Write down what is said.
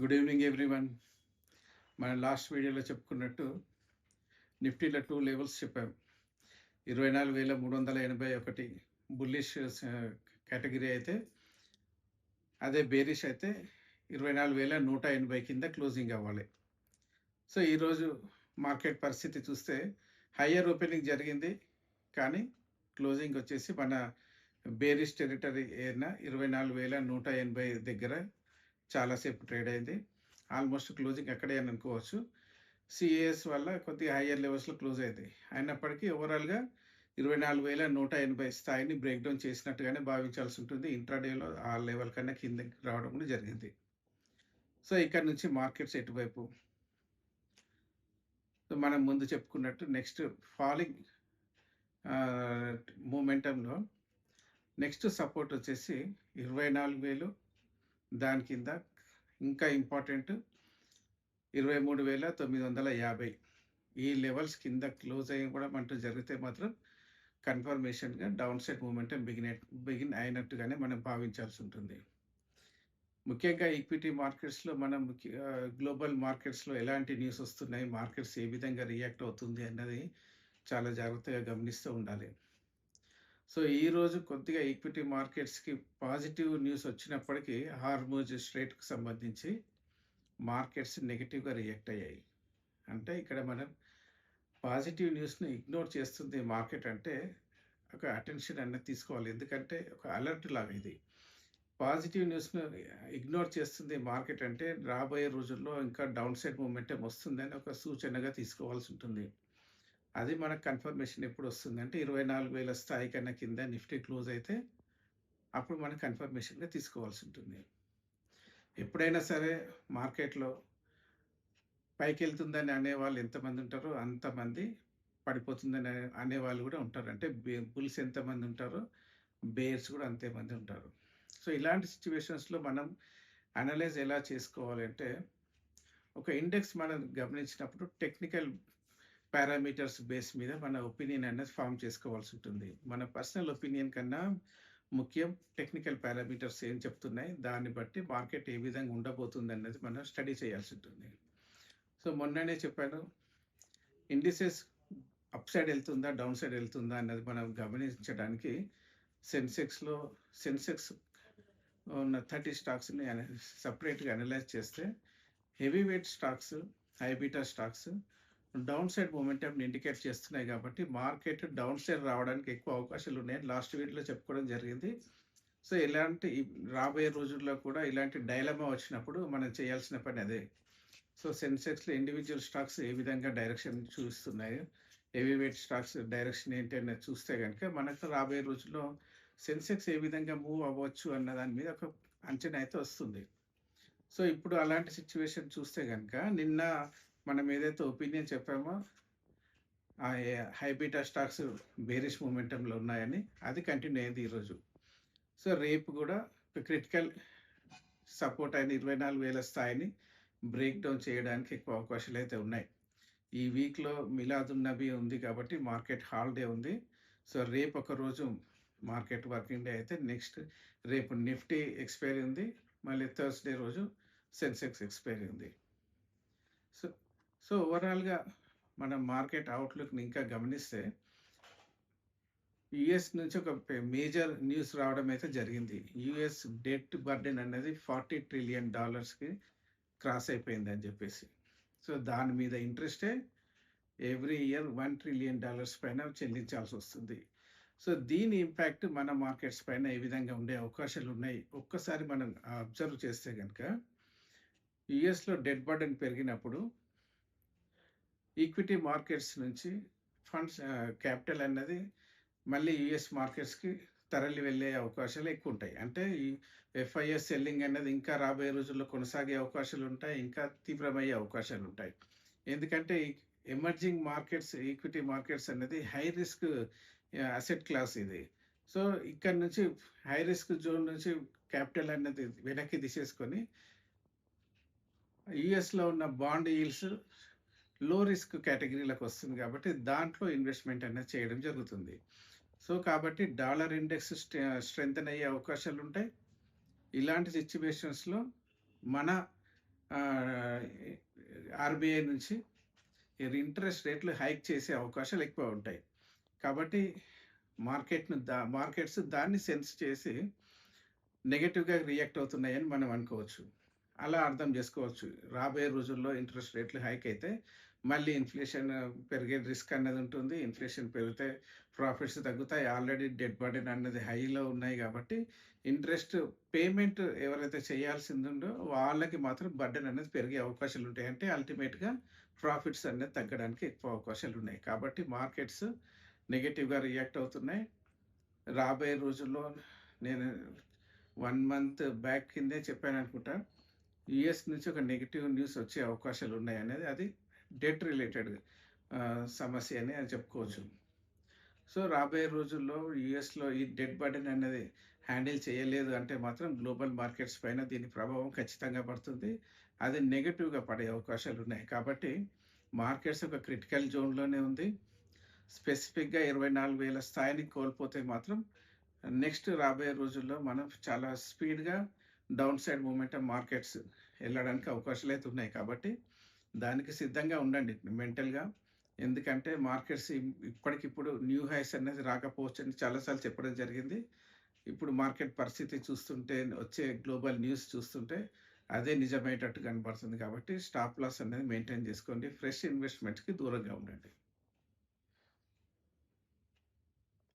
Good evening everyone. మన last వీడియోలో చెప్పుకున్నట్టు నిఫ్టీలో 2 లెవెల్స్ చెప్పాం. 24,381 బుల్లిష్ కేటగిరీ అయితే, అదే బేరిష్ అయితే 24,180 కింద క్లోజింగ్ అవ్వాలి. సో ఈరోజు మార్కెట్ పరిస్థితి చూస్తే హయ్యర్ ఓపెనింగ్ జరిగింది, కానీ క్లోజింగ్ వచ్చేసి మన బేరిష్ టెరిటరీ అయిన 24,180 దగ్గర చాలాసేపు ట్రేడ్ అయింది. ఆల్మోస్ట్ క్లోజింగ్ అక్కడే అని అనుకోవచ్చు. సిఏఎస్ వల్ల కొద్దిగా హయ్యర్ లెవెల్స్లో క్లోజ్ అయింది. అయినప్పటికీ ఓవరాల్గా 24,180 స్థాయిని బ్రేక్ డౌన్ చేసినట్టుగానే భావించాల్సి ఉంటుంది. ఇంట్రాడేలో ఆ లెవెల్ కన్నా కిందకి రావడం కూడా జరిగింది. సో ఇక్కడ నుంచి మార్కెట్స్ ఎటువైపు, మనం ముందు చెప్పుకున్నట్టు నెక్స్ట్ ఫాలింగ్ మూమెంటంలో నెక్స్ట్ సపోర్ట్ వచ్చేసి 24,000, దాని కింద ఇంకా ఇంపార్టెంట్ 23,950 ఈ లెవెల్స్ కింద క్లోజ్ అయ్యి కూడా అంటూ జరిగితే మాత్రం కన్ఫర్మేషన్గా డౌన్ సైడ్ మూమెంటం బిగిన్ అయినట్టుగానే మనం భావించాల్సి ఉంటుంది. ముఖ్యంగా ఈక్విటీ మార్కెట్స్లో మనం గ్లోబల్ మార్కెట్స్లో ఎలాంటి న్యూస్ వస్తున్నాయి, మార్కెట్స్ ఏ విధంగా రియాక్ట్ అవుతుంది అన్నది చాలా జాగ్రత్తగా గమనిస్తూ ఉండాలి. సో ఈరోజు కొద్దిగా ఈక్విటీ మార్కెట్స్కి పాజిటివ్ న్యూస్ వచ్చినప్పటికీ హార్మోజ్ స్ట్రైట్కి సంబంధించి మార్కెట్స్ నెగిటివ్గా రియాక్ట్ అయ్యాయి. అంటే ఇక్కడ మనం పాజిటివ్ న్యూస్ని ఇగ్నోర్ చేస్తుంది మార్కెట్ అంటే ఒక అటెన్షన్ అన్నది తీసుకోవాలి. ఎందుకంటే ఒక అలర్ట్ లాగా ఇది. పాజిటివ్ న్యూస్ను ఇగ్నోర్ చేస్తుంది మార్కెట్ అంటే రాబోయే రోజుల్లో ఇంకా డౌన్ సైడ్ మూమెంటం వస్తుందని ఒక సూచనగా తీసుకోవాల్సి ఉంటుంది. అది మనకు కన్ఫర్మేషన్ ఎప్పుడు వస్తుంది అంటే 24,000 స్థాయి కన్నా కింద నిఫ్టీ క్లోజ్ అయితే అప్పుడు మనం కన్ఫర్మేషన్గా తీసుకోవాల్సి ఉంటుంది. ఎప్పుడైనా సరే మార్కెట్లో పైకి వెళ్తుందని అనేవాళ్ళు ఎంతమంది ఉంటారో అంతమంది పడిపోతుందని అనేవాళ్ళు కూడా ఉంటారు. అంటే బుల్స్ ఎంతమంది ఉంటారో బేర్స్ కూడా అంతేమంది ఉంటారు. సో ఇలాంటి సిచ్యువేషన్స్లో మనం అనలైజ్ ఎలా చేసుకోవాలి అంటే, ఒక ఇండెక్స్ మనం గమనించినప్పుడు టెక్నికల్ పారామీటర్స్ బేస్ మీద మన ఒపీనియన్ అనేది ఫామ్ చేసుకోవాల్సి ఉంటుంది. మన పర్సనల్ ఒపీనియన్ కన్నా ముఖ్యం టెక్నికల్ పారామీటర్స్ ఏం చెప్తున్నాయి, దాన్ని బట్టి మార్కెట్ ఏ విధంగా ఉండబోతుంది అన్నది మనం స్టడీ చేయాల్సి ఉంటుంది. సో మొన్ననే చెప్పాను, ఇండిసెస్ అప్ సైడ్ వెళ్తుందా డౌన్ సైడ్ వెళ్తుందా అన్నది మనం గమనించడానికి సెన్సెక్స్ ఉన్న 30 స్టాక్స్ని సపరేట్గా అనలైజ్ చేస్తే heavy weight stocks, high beta stocks down side momentum indicate చేస్తున్నాయి. కాబట్టి మార్కెట్ డౌన్ సైడ్ రావడానికి ఎక్కువ అవకాశాలు ఉన్నాయని లాస్ట్ వీడియోలో చెప్పుకోవడం జరిగింది. సో ఇలాంటి రాబోయే రోజుల్లో కూడా ఇలాంటి డైలమా వచ్చినప్పుడు మనం చేయాల్సిన పని అదే. సో సెన్సెక్స్లో ఇండివిజువల్ స్టాక్స్ ఏ విధంగా డైరెక్షన్ చూస్తున్నాయి, హెవీ వెయిట్ స్టాక్స్ డైరెక్షన్ ఏంటి అనేది చూస్తే కనుక మనకు రాబోయే రోజుల్లో సెన్సెక్స్ ఏ విధంగా మూవ్ అవ్వచ్చు అన్న దాని మీద ఒక అంచనా అయితే వస్తుంది. సో ఇప్పుడు అలాంటి సిచ్యువేషన్ చూస్తే కనుక నిన్న మనం ఏదైతే ఒపీనియన్ చెప్పామో ఆ హైబీటా స్టాక్స్ బేరిష్ మూమెంటంలో ఉన్నాయని, అది కంటిన్యూ అయింది ఈరోజు. సో రేపు కూడా క్రిటికల్ సపోర్ట్ అయిన 24,000 స్థాయిని బ్రేక్ డౌన్ చేయడానికి ఎక్కువ అవకాశాలు అయితే ఉన్నాయి. ఈ వీక్లో మిలాదున్ నబీ ఉంది కాబట్టి మార్కెట్ హాలిడే ఉంది. సో రేపు ఒక రోజు మార్కెట్ వర్కింగ్ డే అయితే నెక్స్ట్ రేపు నిఫ్టీ ఎక్స్పైరీ ఉంది, మళ్ళీ థర్స్డే రోజు సెన్సెక్స్ ఎక్స్పైరీ ఉంది. సో ఓవరాల్గా మనం మార్కెట్ అవుట్లుక్ని ఇంకా గమనిస్తే యుఎస్ నుంచి ఒక మేజర్ న్యూస్ రావడం అయితే జరిగింది. యుఎస్ డెట్ బర్డెన్ అనేది $40 ట్రిలియన్ క్రాస్ అయిపోయింది అని చెప్పేసి. సో దాని మీద ఇంట్రెస్టే ఎవ్రీ ఇయర్ $1 ట్రిలియన్ పైన చెల్లించాల్సి వస్తుంది. సో దీని ఇంపాక్ట్ మన మార్కెట్స్ పైన ఏ విధంగా ఉండే అవకాశాలు ఉన్నాయి ఒక్కసారి మనం అబ్జర్వ్ చేస్తే కనుక, యుఎస్లో డెట్ బర్డెన్ పెరిగినప్పుడు ఈక్విటీ మార్కెట్స్ నుంచి ఫండ్స్ క్యాపిటల్ అన్నది మళ్ళీ యుఎస్ మార్కెట్స్కి తరలి వెళ్ళే అవకాశాలు ఎక్కువ ఉంటాయి. అంటే ఈ ఎఫ్ఐఎస్ సెల్లింగ్ అనేది ఇంకా రాబోయే రోజుల్లో కొనసాగే అవకాశాలు ఉంటాయి, ఇంకా తీవ్రమయ్యే అవకాశాలు ఉంటాయి. ఎందుకంటే ఎమర్జింగ్ మార్కెట్స్, ఈక్విటీ మార్కెట్స్ అనేది హై రిస్క్ అసెట్ క్లాస్ ఇది. సో ఇక్కడ నుంచి హై రిస్క్ జోన్ నుంచి క్యాపిటల్ అనేది వెనక్కి తీసేసుకొని యుఎస్లో ఉన్న బాండ్ ఈల్డ్స్ లో రిస్క్ కేటగిరీలకు వస్తుంది కాబట్టి దాంట్లో ఇన్వెస్ట్మెంట్ అనేది చేయడం జరుగుతుంది. సో కాబట్టి డాలర్ ఇండెక్స్ స్ట్రెంగ్తన్ అయ్యే అవకాశాలు ఉంటాయి. ఇలాంటి సిచ్యువేషన్స్లో మన ఆహ్, ఆర్‌బీఐ నుంచి ఇంట్రెస్ట్ రేట్లు హైక్ చేసే అవకాశాలు ఎక్కువ ఉంటాయి. కాబట్టి మార్కెట్స్ దాన్ని సెన్స్ చేసి నెగెటివ్‌గా రియాక్ట్ అవుతున్నాయని మనం అనుకోవచ్చు. అలా అర్థం చేసుకోవచ్చు. రాబోయే రోజుల్లో ఇంట్రెస్ట్ రేట్లు హైక్ అయితే మళ్ళీ ఇన్‌ఫ్లేషన్ పెరిగే రిస్క్ అన్నది ఉంటుంది. ఇన్‌ఫ్లేషన్ పెరిగితే ప్రాఫిట్స్ తగ్గుతాయి. ఆల్రెడీ డెట్ బర్డెన్ అన్నది హైలో ఉన్నాయి కాబట్టి ఇంట్రెస్ట్ పేమెంట్ ఎవరైతే చేయాల్సిందుందో వాళ్ళకి మాత్రం బర్డెన్ అనేది పెరిగే అవకాశాలు ఉంటాయి. అంటే అల్టిమేట్‌గా ప్రాఫిట్స్ అనేది తగ్గడానికి ఎక్కువ అవకాశాలు ఉన్నాయి. కాబట్టి మార్కెట్స్ నెగెటివ్‌గా రియాక్ట్ అవుతున్నాయి. రాబోయే రోజుల్లో నేను 1 మంత్ బ్యాక్ కిందే చెప్పాననుకుంటా. యూఎస్ నుంచి ఒక నెగెటివ్ న్యూస్ వచ్చే అవకాశాలున్నాయనేది అది డెట్ రిలేటెడ్ సమస్య అని చెప్పుకోవచ్చు. సో, రాబోయే రోజుల్లో యూఎస్‌లో ఈ డెట్ బర్డెన్ అనేది హ్యాండిల్ చేయలేదు అంటే మాత్రం గ్లోబల్ మార్కెట్స్ పైన దీని ప్రభావం ఖచ్చితంగా పడుతుంది. అది నెగెటివ్‌గా పడే అవకాశాలున్నాయి. కాబట్టి మార్కెట్స్ ఒక క్రిటికల్ జోన్‌లోనే ఉంది. స్పెసిఫిక్‌గా 24,000 స్థాయిని కోల్పోతే మాత్రం నెక్స్ట్ రాబోయే రోజుల్లో మనం చాలా స్పీడ్‌గా డౌన్ సైడ్ మొమెంటం మార్కెట్స్ ఎళ్ళడానికి అవకాశాలైతే ఉన్నాయి. కాబట్టి దానికి సిద్ధంగా ఉండండి మెంటల్‌గా. ఎందుకంటే మార్కెట్స్ ఇప్పటికిప్పుడు న్యూ హైస్ అనేది రాకపోవచ్చని చాలా సార్లు చెప్పడం జరిగింది. ఇప్పుడు మార్కెట్ పరిస్థితి చూస్తుంటే వచ్చే గ్లోబల్ న్యూస్ చూస్తుంటే అదే నిజమయ్యేటట్టు కనబడుతుంది. కాబట్టి స్టాప్ లాస్ అనేది మెయింటైన్ చేసుకోండి. ఫ్రెష్ ఇన్వెస్ట్‌మెంట్‌కి దూరంగా ఉండండి.